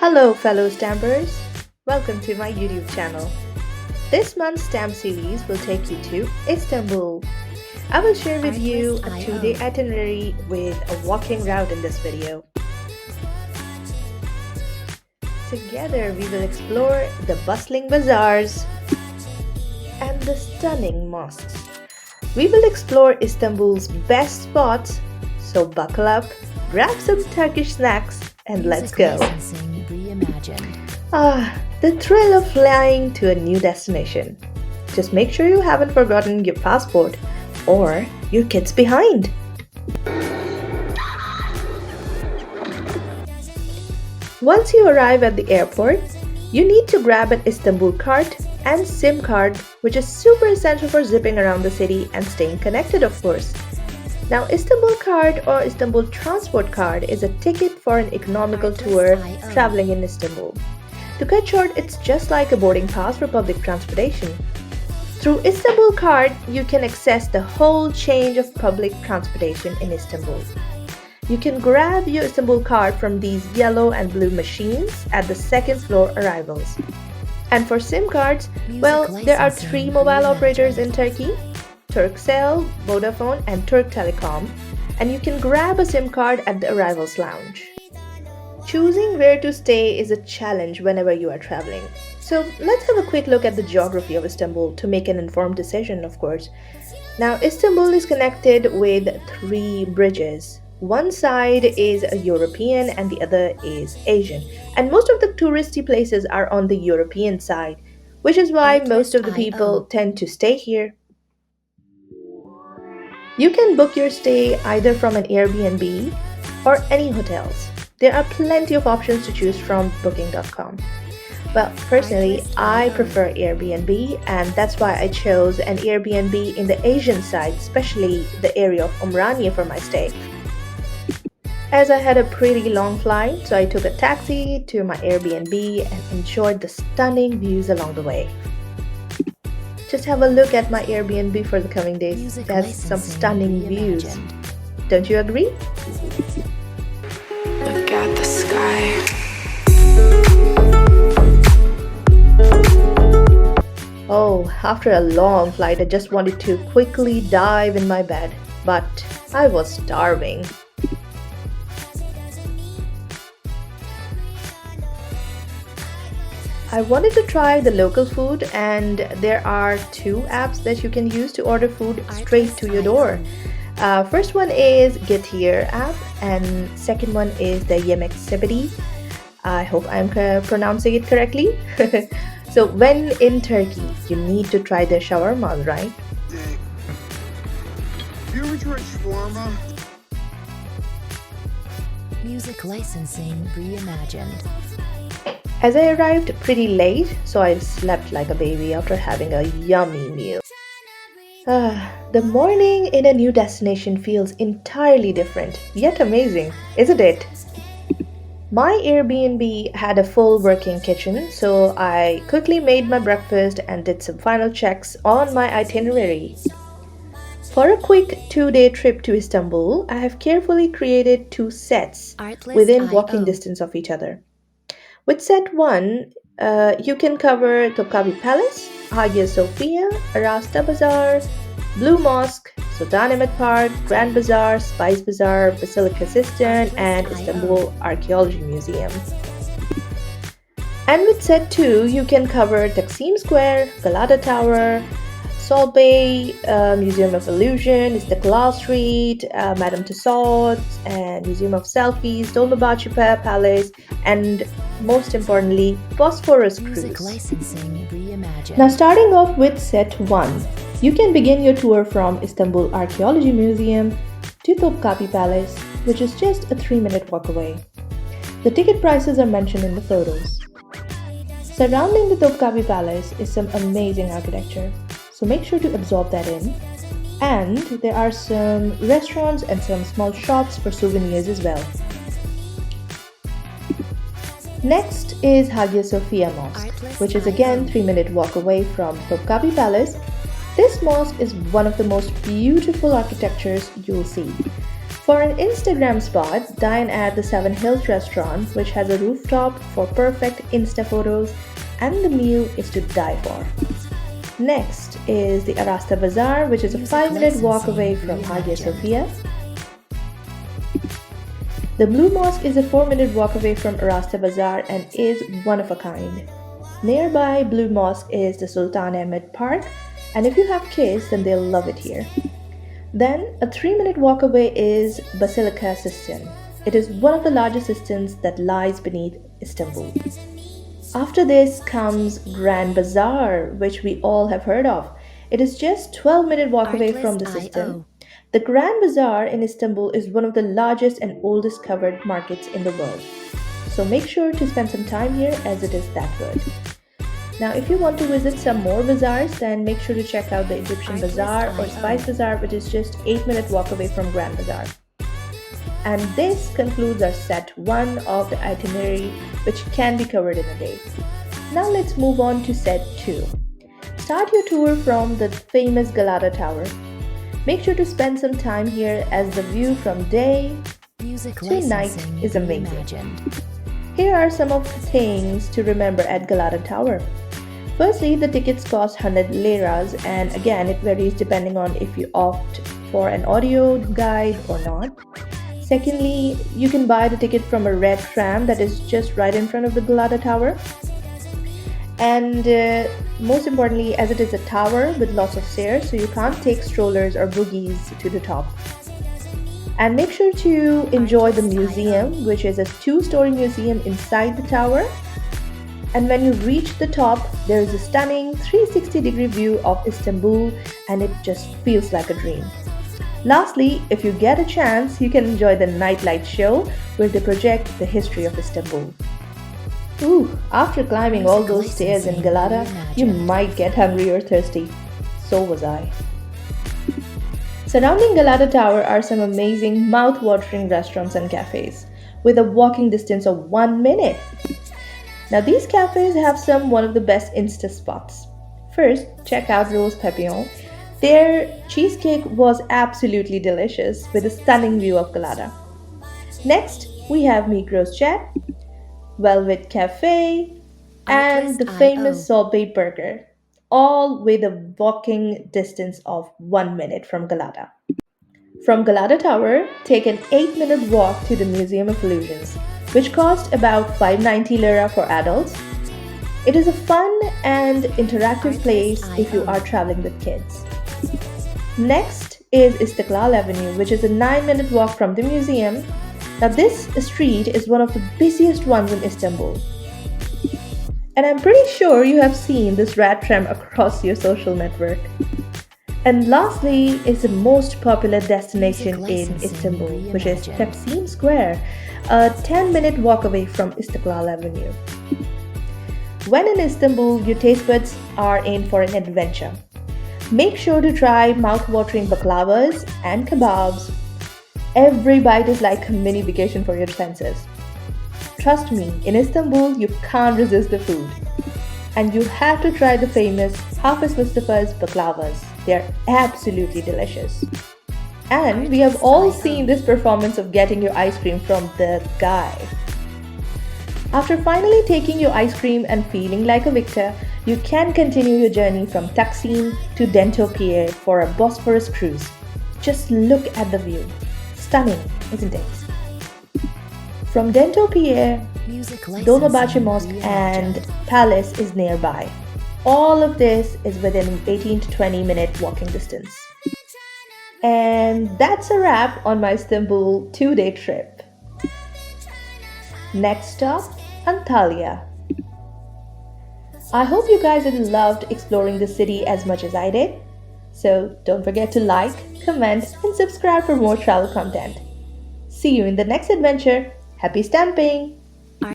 Hello, fellow stampers! Welcome to my YouTube channel. This month's stamp series will take you to Istanbul. I will share with you a 2-day itinerary with a walking route in this video. Together, we will explore the bustling bazaars and the stunning mosques. We will explore Istanbul's best spots, so buckle up, grab some Turkish snacks, and let's go. The thrill of flying to a new destination. Just make sure you haven't forgotten your passport or your kids behind. Once you arrive at the airport, you need to grab an Istanbulkart and Sim card, which is super essential for zipping around the city and staying connected, of course. Now, Istanbulkart or Istanbul Transport Card is a ticket for an economical tour traveling in Istanbul. To cut short, it's just like a boarding pass for public transportation. Through Istanbulkart, you can access the whole change of public transportation in Istanbul. You can grab your Istanbulkart from these yellow and blue machines at the second floor arrivals. And for SIM cards, well, there are 3 mobile operators in Turkey: Turkcell, Vodafone, and Turk Telecom, and you can grab a SIM card at the arrivals lounge. Choosing where to stay is a challenge whenever you are traveling. So let's have a quick look at the geography of Istanbul to make an informed decision, of course. Now, Istanbul is connected with 3 bridges. One side is European and the other is Asian. And most of the touristy places are on the European side, which is why most of the people tend to stay here. You can book your stay either from an Airbnb or any hotels. There are plenty of options to choose from booking.com. Well, personally, I prefer Airbnb, and that's why I chose an Airbnb in the Asian side, especially the area of Umraniye for my stay. As I had a pretty long flight, so I took a taxi to my Airbnb and enjoyed the stunning views along the way. Just have a look at my Airbnb for the coming days. It has some stunning views. Don't you agree? Look at the sky. Oh, after a long flight, I just wanted to quickly dive in my bed, but I was starving. I wanted to try the local food, and there are 2 apps that you can use to order food straight to your door. First one is Get Here app, and second one is the Yemek Sepeti. I hope I'm pronouncing it correctly. So when in Turkey, you need to try their shawarmas, right? You ever tried shawarma? Music licensing reimagined. As I arrived pretty late, so I slept like a baby after having a yummy meal. The morning in a new destination feels entirely different, yet amazing, isn't it? My Airbnb had a full working kitchen, so I quickly made my breakfast and did some final checks on my itinerary. For a quick 2-day trip to Istanbul, I have carefully created 2 sets within walking distance of each other. With set 1, you can cover Topkapi Palace, Hagia Sophia, Rasta Bazaar, Blue Mosque, Sultanahmet Park, Grand Bazaar, Spice Bazaar, Basilica Sistine, and Istanbul Archaeology Museum. And with set 2, you can cover Taksim Square, Galata Tower, Salt Bay, Museum of Illusion, Istiklal Street, Madame Tussauds, and Museum of Selfies, Dolmabahce Palace, and most importantly, Bosphorus Cruise. Now, starting off with set 1, you can begin your tour from Istanbul Archaeology Museum to Topkapi Palace, which is just a 3-minute walk away. The ticket prices are mentioned in the photos. Surrounding the Topkapi Palace is some amazing architecture, so make sure to absorb that in. And there are some restaurants and some small shops for souvenirs as well. Next is Hagia Sophia Mosque, which is again 3-minute walk away from Topkapi Palace. This mosque is one of the most beautiful architectures you'll see. For an Instagram spot, dine at the Seven Hills restaurant, which has a rooftop for perfect Insta photos, and the meal is to die for. Next is the Arasta Bazaar, which is a Music 5-minute walk licensing away from Hagia reimagined. Sophia. The Blue Mosque is a 4-minute walk away from Arasta Bazaar and is one of a kind. Nearby Blue Mosque is the Sultan Ahmed Park, and if you have kids, then they'll love it here. Then, a 3-minute walk away is Basilica Sistine. It is one of the largest cisterns that lies beneath Istanbul. After this comes Grand Bazaar, which we all have heard of. It is just 12-minute walk away from the cistern. Artlist.io. The Grand Bazaar in Istanbul is one of the largest and oldest covered markets in the world. So make sure to spend some time here as it is that good. Now, if you want to visit some more bazaars, then make sure to check out the Egyptian Bazaar or Spice Bazaar, which is just 8-minute walk away from Grand Bazaar. And this concludes our set 1 of the itinerary, which can be covered in a day. Now let's move on to set 2. Start your tour from the famous Galata Tower. Make sure to spend some time here as the view from day Music to night licensing is amazing. reimagined. Here are some of the things to remember at Galata Tower. Firstly, the tickets cost 100 liras, and again, it varies depending on if you opt for an audio guide or not. Secondly, you can buy the ticket from a red tram that is just right in front of the Galata Tower. And most importantly, as it is a tower with lots of stairs, so you can't take strollers or boogies to the top. And make sure to enjoy the museum, which is a 2-story museum inside the tower. And when you reach the top, there is a stunning 360-degree view of Istanbul, and it just feels like a dream. Lastly, if you get a chance, you can enjoy the nightlight show where they project the history of Istanbul. Ooh, after climbing all those stairs in Galata, you might get hungry or thirsty. So was I. Surrounding Galata Tower are some amazing mouth-watering restaurants and cafes with a walking distance of 1 minute. Now these cafes have one of the best Insta spots. First, check out Rose Papillon. Their cheesecake was absolutely delicious with a stunning view of Galata. Next, we have Migros Chat, Velvet Cafe, and the famous Sorbet Burger, all with a walking distance of 1 minute from Galata. From Galata Tower, take an 8-minute walk to the Museum of Illusions, which cost about 590 lira for adults. It is a fun and interactive place if you are traveling with kids. Next is Istiklal Avenue, which is a 9-minute walk from the museum. Now this street is one of the busiest ones in Istanbul. And I'm pretty sure you have seen this rat tram across your social network. And lastly is the most popular destination in Istanbul, which is Taksim Square, a 10-minute walk away from Istiklal Avenue. When in Istanbul, your taste buds are in for an adventure. Make sure to try mouth-watering baklavas and kebabs. Every bite is like a mini vacation for your senses. Trust me, in Istanbul, you can't resist the food. And you have to try the famous Hafiz Mustafa's baklavas. They're absolutely delicious. And we have all seen this performance of getting your ice cream from the guy. After finally taking your ice cream and feeling like a victor, you can continue your journey from Taksim to Dento Pier for a Bosphorus cruise. Just look at the view. Stunning, isn't it? From Dento Pier, Dolmabahce Mosque and Palace is nearby. All of this is within 18 to 20 minute walking distance. And that's a wrap on my Istanbul 2-day trip. Next stop, Antalya. I hope you guys had loved exploring the city as much as I did. So don't forget to like, comment, and subscribe for more travel content. See you in the next adventure. Happy stamping!